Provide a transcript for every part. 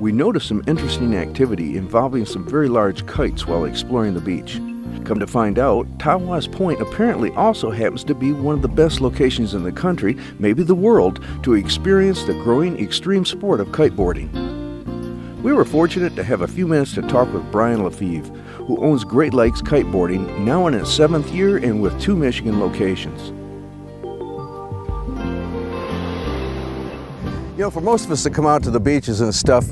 we noticed some interesting activity involving some very large kites while exploring the beach. Come to find out, Tawas Point apparently also happens to be one of the best locations in the country, maybe the world, to experience the growing extreme sport of kiteboarding. We were fortunate to have a few minutes to talk with Brian Lefevre, who owns Great Lakes Kiteboarding, now in its 7th year and with 2 Michigan locations. You know, for most of us that come out to the beaches and stuff,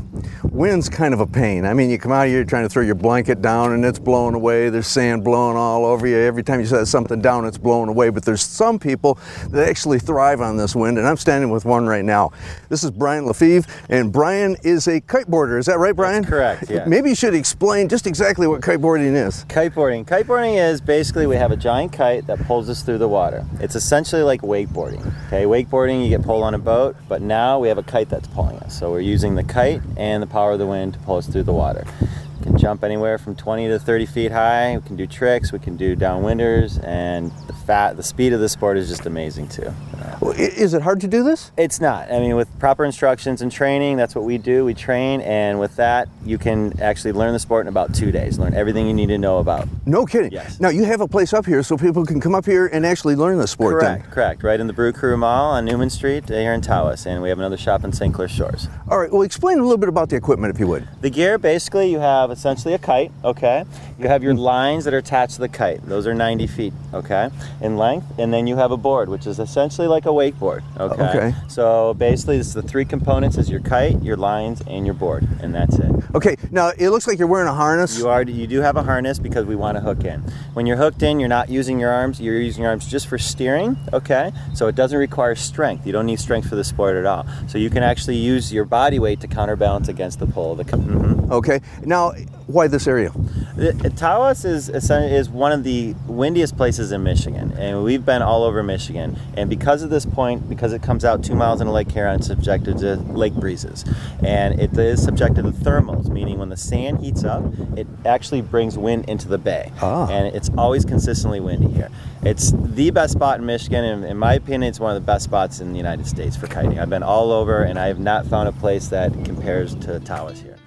wind's kind of a pain. I mean, you come out here trying to throw your blanket down and it's blowing away. There's sand blowing all over you. Every time you set something down, it's blowing away. But there's some people that actually thrive on this wind, and I'm standing with one right now. This is Brian Lefevre, and Brian is a kiteboarder. Is that right, Brian? That's correct, yeah. Maybe you should explain just exactly what kiteboarding is. Kiteboarding is basically we have a giant kite that pulls us through the water. It's essentially like wakeboarding. Okay, wakeboarding, you get pulled on a boat, but now we have a kite that's pulling us. So we're using the kite and the power of the wind to pull us through the water. We can jump anywhere from 20 to 30 feet high. We can do tricks, we can do downwinders, and the speed of the sport is just amazing too. Is it hard to do this? It's not. I mean, with proper instructions and training, that's what we do. We train, and with that, you can actually learn the sport in about 2 days. Learn everything you need to know about. No kidding. Yes. Now, you have a place up here so people can come up here and actually learn the sport. Correct. Right in the Brew Crew Mall on Newman Street here in Tawas, and we have another shop in St. Clair Shores. All right, well, explain a little bit about the equipment, if you would. The gear, basically, you have essentially a kite, okay? You have your lines that are attached to the kite. Those are 90 feet, okay, in length. And then you have a board, which is essentially like a wakeboard, okay? So basically, this is the 3 components: is your kite, your lines, and your board, and that's it. Okay, now it looks like you're wearing a harness. You do have a harness because we want to hook in. When you're hooked in, you're not using your arms. You're using your arms just for steering, okay? So it doesn't require strength. You don't need strength for the sport at all. So you can actually use your body weight to counterbalance against the pull. Okay, now why this area? Tawas is one of the windiest places in Michigan, and we've been all over Michigan. And because of this point, because it comes out 2 miles into Lake Huron, it's subjected to lake breezes, and it is subjected to thermals, meaning when the sand heats up, it actually brings wind into the bay, and it's always consistently windy here. It's the best spot in Michigan, and in my opinion, it's one of the best spots in the United States for kiting. I've been all over, and I have not found a place that compares to Tawas here.